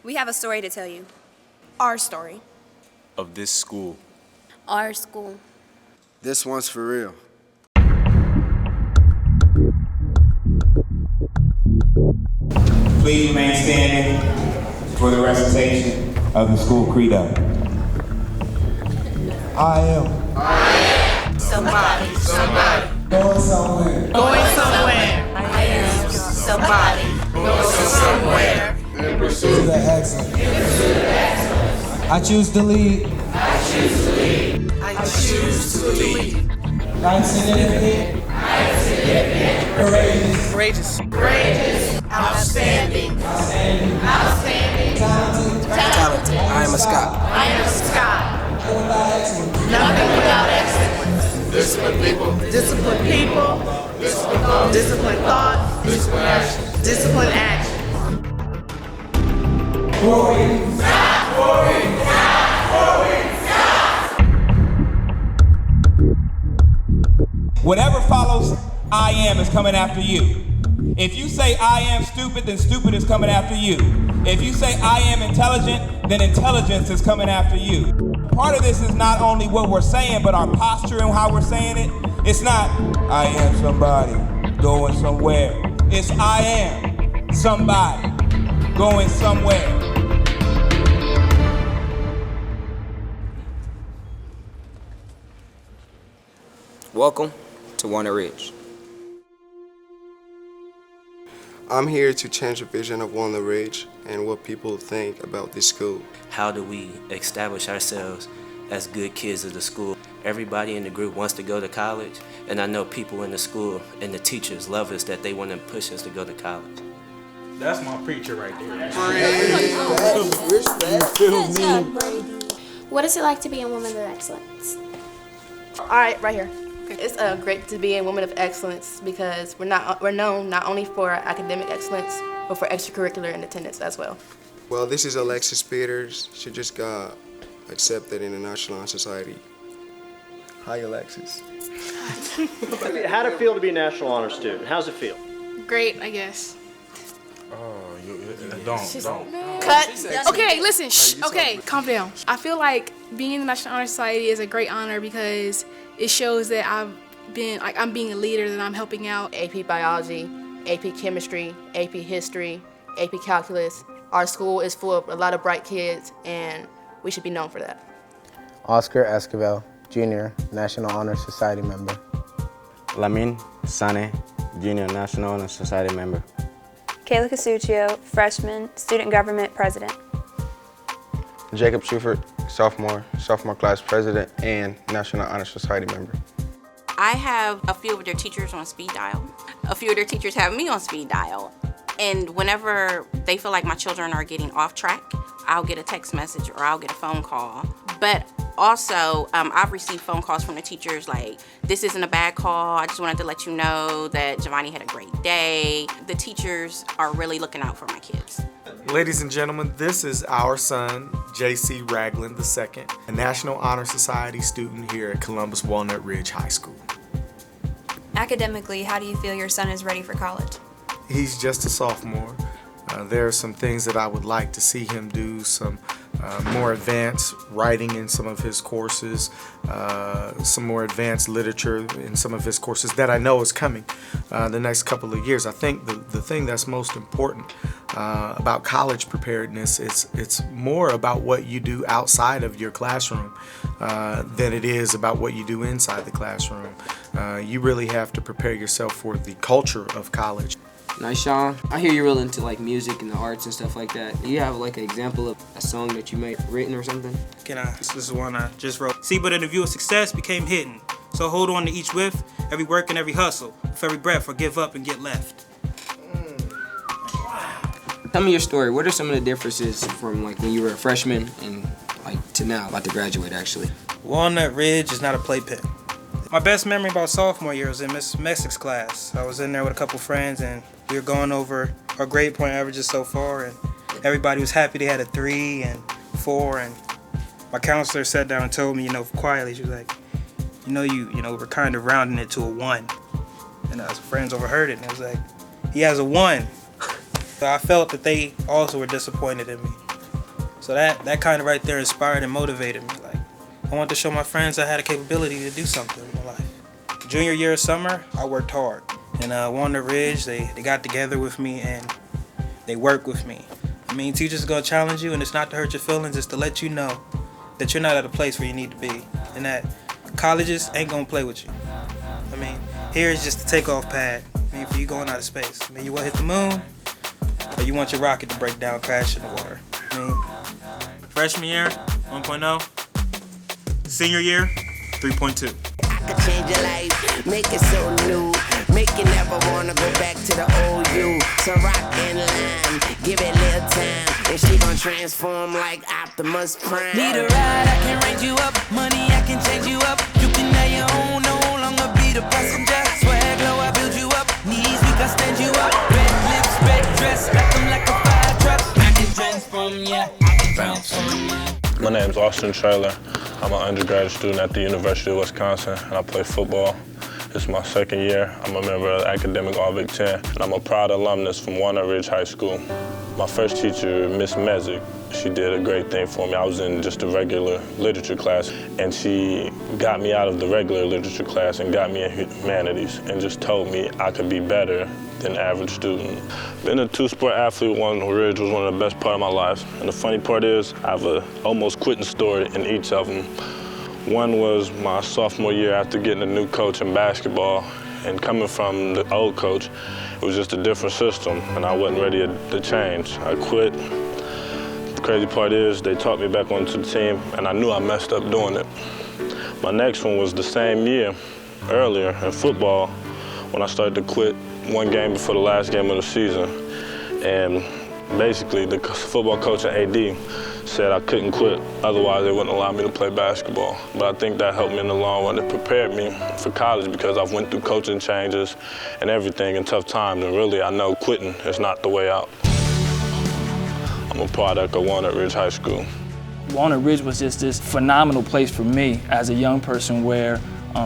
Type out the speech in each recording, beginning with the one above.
We have a story to tell you. Our story. Of this school. Our school. This one's for real. Please remain standing for the recitation of the school credo. I am somebody. going somewhere. I am somebody. Going somewhere. In pursuit of excellence. I choose to lead. I choose to lead. I'm significant. Courageous. Outstanding. Talented. I am a Scot. Nothing without excellence. Disciplined people. Disciplined thought. Disciplined action. Whatever follows I am is coming after you. If you say I am stupid, then stupid is coming after you. If you say I am intelligent, then intelligence is coming after you. Part of this is not only what we're saying, but our posture and how we're saying it. It's not, I am somebody going somewhere. It's I am somebody going somewhere. Welcome to Walnut Ridge. I'm here to change the vision of Walnut Ridge and what people think about this school. How do we establish ourselves as good kids of the school? Everybody in the group wants to go to college, and I know people in the school and the teachers love us that they want to push us to go to college. That's my preacher right there. What is it like to be a woman of excellence? All right, right here. It's great to be a woman of excellence because we're known not only for academic excellence, but for extracurricular and attendance as well. Well, this is Alexis Peters. She just got accepted in the National Honor Society. Hi, Alexis. How'd it feel to be a National Honor student? How's it feel? Great, I guess. Don't. Cut. Okay, listen. Shh. Okay, calm down. I feel like being in the National Honor Society is a great honor because it shows that I'm being a leader, that I'm helping out. AP Biology, AP Chemistry, AP History, AP Calculus. Our school is full of a lot of bright kids, and we should be known for that. Oscar Esquivel, Jr., National Honor Society member. Lamin Sane, Junior, National Honor Society member. Kayla Casuccio, freshman, student government president. Jacob Schufert, sophomore class president and National Honor Society member. I have a few of their teachers on speed dial. A few of their teachers have me on speed dial. And whenever they feel like my children are getting off track, I'll get a text message or I'll get a phone call. But also, I've received phone calls from the teachers like, this isn't a bad call. I just wanted to let you know that Giovanni had a great day. The teachers are really looking out for my kids. Ladies and gentlemen, this is our son, J.C. Ragland II, a National Honor Society student here at Columbus Walnut Ridge High School. Academically, how do you feel your son is ready for college? He's just a sophomore. There are some things that I would like to see him do, some more advanced writing in some of his courses, some more advanced literature in some of his courses that I know is coming the next couple of years. I think the thing that's most important about college preparedness is it's more about what you do outside of your classroom than it is about what you do inside the classroom. You really have to prepare yourself for the culture of college. Nice, Sean. I hear you're real into like music and the arts and stuff like that. Do you have like an example of a song that you may have written or something? This is one I just wrote. See, but in the view of success became hidden. So hold on to each whiff, every work and every hustle. For every breath, or give up and get left. Tell me your story. What are some of the differences from like when you were a freshman and like to now, about to graduate actually? Walnut Ridge is not a playpen. My best memory about sophomore year was in Miss Messick's class. I was in there with a couple friends and we were going over our grade point averages so far, and everybody was happy they had a 3 and 4, and my counselor sat down and told me, quietly, she was like, we're kind of rounding it to a 1. And some friends overheard it and it was like, he has a 1. So I felt that they also were disappointed in me. So that kind of right there inspired and motivated me. Like, I wanted to show my friends I had a capability to do something in my life. Junior year of summer, I worked hard. And Walnut Ridge, they got together with me and they worked with me. I mean, teachers are gonna challenge you, and it's not to hurt your feelings, it's to let you know that you're not at a place where you need to be, and that colleges ain't gonna play with you. I mean, here is just the takeoff pad. I mean, for you going out of space. I mean, you want to hit the moon, or you want your rocket to break down, crash in the water. I mean, freshman year, 1.0. Senior year, 3.2. I could change your life, make it so new, make you never wanna go back to the old you. So rock and line, give it a little time, and she gon' transform like Optimus Prime. Need a ride, I can range you up, money I can change you up. You can have your own, no longer be the passenger. Swag low, I build you up, knees weak, I stand you up. Red lips, red dress, like I'm like a fire truck. I can transform, yeah, I can transform, yeah. My name's Austin Traylor. I'm an undergraduate student at the University of Wisconsin, and I play football. It's my second year. I'm a member of the Academic All-Big Ten, and I'm a proud alumnus from Walnut Ridge High School. My first teacher, Miss Mezig, she did a great thing for me. I was in just a regular literature class, and she got me out of the regular literature class and got me in humanities, and just told me I could be better than the average student. Being a two-sport athlete at Walnut Ridge was one of the best parts of my life. And the funny part is, I have a almost quitting story in each of them. One was my sophomore year after getting a new coach in basketball, and coming from the old coach, it was just a different system, and I wasn't ready to change. I quit. The crazy part is, they taught me back onto the team, and I knew I messed up doing it. My next one was the same year, earlier in football, when I started to quit one game before the last game of the season. And basically, the football coach and AD said I couldn't quit, otherwise they wouldn't allow me to play basketball. But I think that helped me in the long run. It prepared me for college because I've went through coaching changes and everything in tough times, and really I know quitting is not the way out. I'm a product of Walnut Ridge High School. Walnut Ridge was just this phenomenal place for me as a young person, where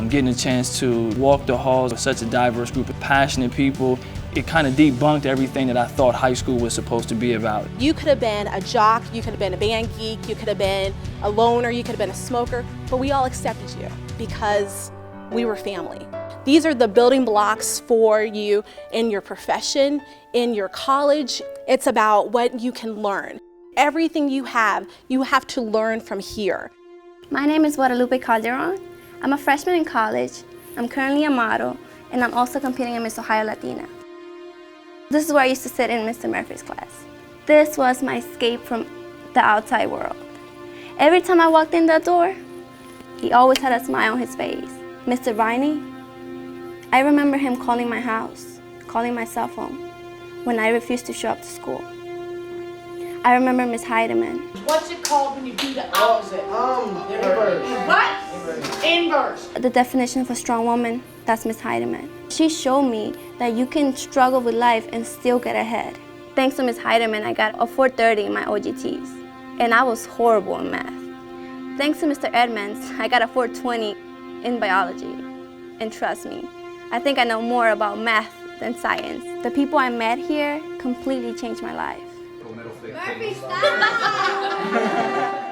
getting a chance to walk the halls with such a diverse group of passionate people, it kind of debunked everything that I thought high school was supposed to be about. You could have been a jock, you could have been a band geek, you could have been a loner, you could have been a smoker, but we all accepted you because we were family. These are the building blocks for you in your profession, in your college. It's about what you can learn. Everything you have to learn from here. My name is Guadalupe Calderon. I'm a freshman in college. I'm currently a model, and I'm also competing in Miss Ohio Latina. This is where I used to sit in Mr. Murphy's class. This was my escape from the outside world. Every time I walked in that door, he always had a smile on his face. Mr. Viney, I remember him calling my house, calling my cell phone when I refused to show up to school. I remember Miss Heidemann. What's it called when you do the opposite? Inverse. What? Inverse. The definition of a strong woman, that's Miss Heidemann. She showed me that you can struggle with life and still get ahead. Thanks to Miss Heidemann, I got a 430 in my OGTs, and I was horrible in math. Thanks to Mr. Edmonds, I got a 420 in biology. And trust me, I think I know more about math than science. The people I met here completely changed my life.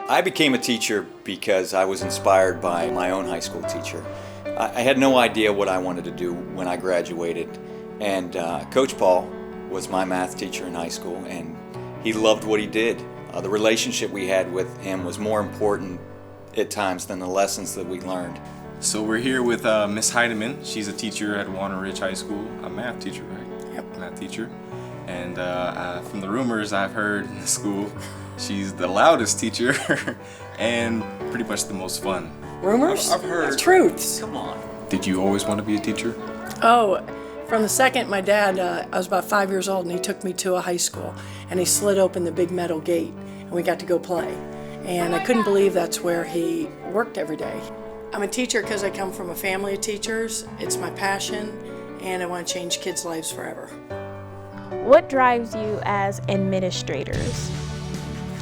I became a teacher because I was inspired by my own high school teacher. I had no idea what I wanted to do when I graduated, and Coach Paul was my math teacher in high school, and he loved what he did. The relationship we had with him was more important at times than the lessons that we learned. So we're here with Miss Heidemann. She's a teacher at Walnut Ridge High School, a math teacher, right? Yep. Math teacher. And from the rumors I've heard in the school, she's the loudest teacher and pretty much the most fun. Rumors? I've heard. Truths. Come on. Did you always want to be a teacher? Oh, from the second my dad, I was about 5 years old, and he took me to a high school, and he slid open the big metal gate, and we got to go play. And I couldn't believe that's where he worked every day. I'm a teacher because I come from a family of teachers. It's my passion, and I want to change kids' lives forever. What drives you as administrators?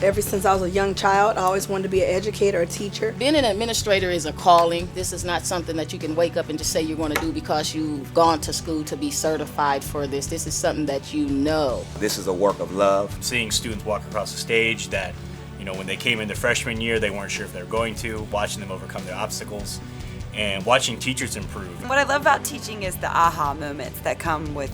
Ever since I was a young child, I always wanted to be an educator, a teacher. Being an administrator is a calling. This is not something that you can wake up and just say you're going to do because you've gone to school to be certified for this. This is something that you know. This is a work of love. Seeing students walk across the stage that You know, when they came in their freshman year, they weren't sure if they were going to, watching them overcome their obstacles, and watching teachers improve. What I love about teaching is the aha moments that come with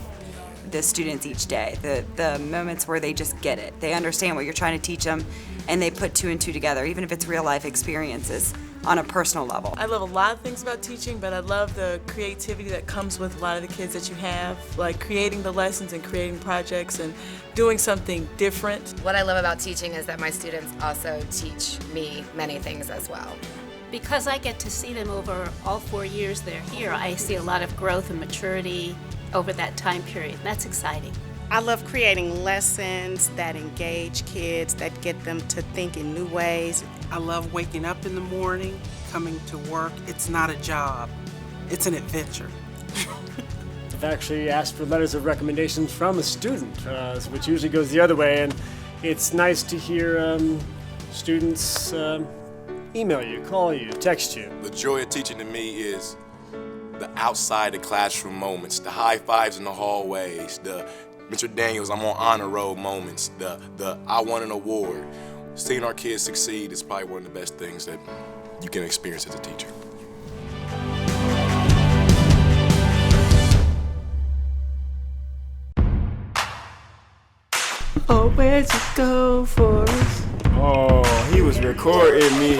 the students each day, the moments where they just get it. They understand what you're trying to teach them, and they put 2 and 2 together, even if it's real life experiences on a personal level. I love a lot of things about teaching, but I love the creativity that comes with a lot of the kids that you have, like creating the lessons and creating projects and doing something different. What I love about teaching is that my students also teach me many things as well. Because I get to see them over all 4 years they're here, I see a lot of growth and maturity over that time period. That's exciting. I love creating lessons that engage kids, that get them to think in new ways. I love waking up in the morning, coming to work. It's not a job, it's an adventure. I've actually asked for letters of recommendations from a student, which usually goes the other way, and it's nice to hear students email you, call you, text you. The joy of teaching to me is the outside the classroom moments, the high fives in the hallways, the Mr. Daniels, I'm on honor roll moments, the I won an award. Seeing our kids succeed is probably one of the best things that you can experience as a teacher. Oh, where'd you go for us? Oh, he was recording me.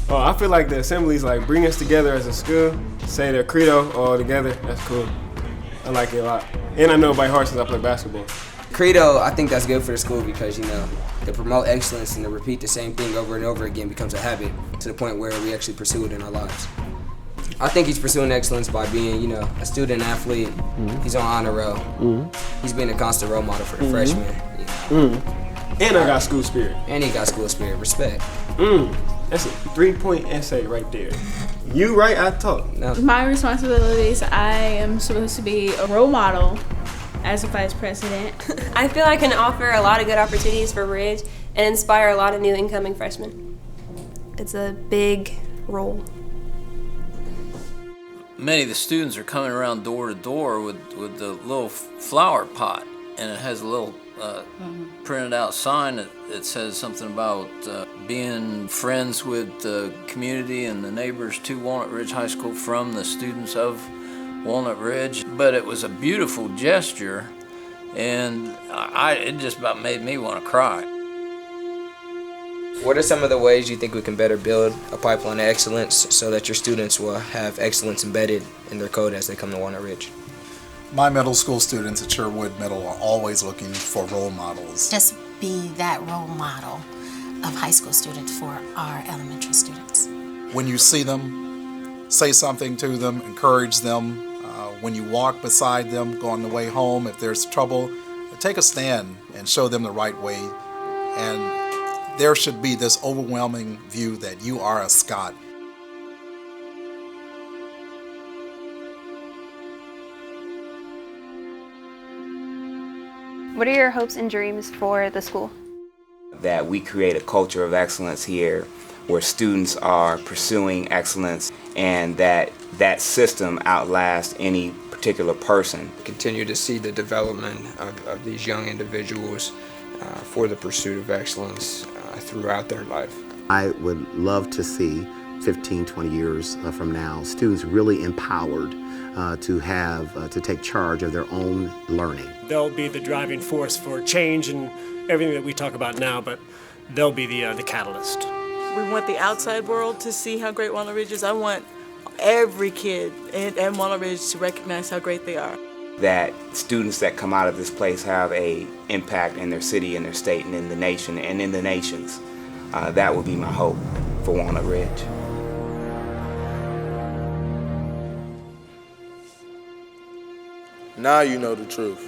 Oh, I feel like the assemblies like bring us together as a school, say their credo all together. That's cool. I like it a lot. And I know it by heart since I play basketball. Credo, I think that's good for the school because, you know, to promote excellence and to repeat the same thing over and over again becomes a habit to the point where we actually pursue it in our lives. I think he's pursuing excellence by being, you know, a student athlete. Mm-hmm. He's on honor roll. Mm-hmm. He's being a constant role model for the freshmen. You know. And I got school spirit. And he got school spirit. Respect. That's a 3-point essay right there. You right, I talk. No. My responsibilities, I am supposed to be a role model as a vice president. I feel I can offer a lot of good opportunities for Ridge and inspire a lot of new incoming freshmen. It's a big role. Many of the students are coming around door to door with the little flower pot, and it has a little printed out sign that says something about being friends with the community and the neighbors to Walnut Ridge High School from the students of Walnut Ridge. But it was a beautiful gesture, and it just about made me want to cry. What are some of the ways you think we can better build a pipeline of excellence so that your students will have excellence embedded in their code as they come to Walnut Ridge? My middle school students at Sherwood Middle are always looking for role models. Just be that role model of high school students for our elementary students. When you see them, say something to them, encourage them. When you walk beside them, go on the way home, if there's trouble, take a stand and show them the right way. And there should be this overwhelming view that you are a Scot. What are your hopes and dreams for the school? That we create a culture of excellence here where students are pursuing excellence and that system outlasts any particular person. Continue to see the development of these young individuals for the pursuit of excellence throughout their life. I would love to see 15, 20 years from now, students really empowered to take charge of their own learning. They'll be the driving force for change and everything that we talk about now, but they'll be the catalyst. We want the outside world to see how great Walnut Ridge is. I want every kid in Walnut Ridge to recognize how great they are. That students that come out of this place have an impact in their city, in their state, and in the nation, and in the nations. That would be my hope for Walnut Ridge. Now you know the truth.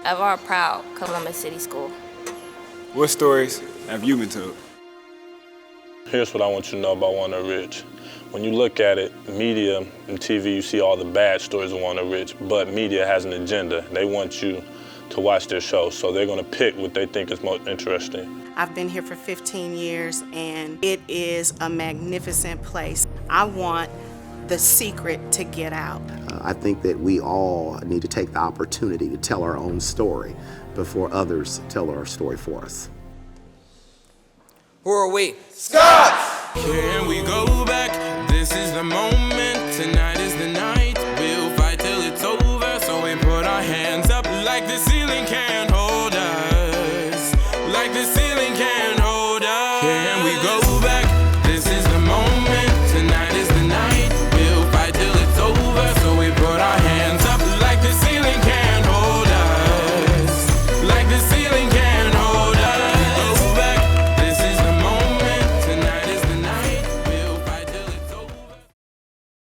Of our proud Columbus City School. What stories have you been told? Here's what I want you to know about Walnut Ridge. When you look at it, media and TV, you see all the bad stories of Walnut Ridge, but media has an agenda. They want you to watch their show, so they're gonna pick what they think is most interesting. I've been here for 15 years, and it is a magnificent place. I want the secret to get out. I think that we all need to take the opportunity to tell our own story before others tell our story for us. Who are we? Scots! Can we go back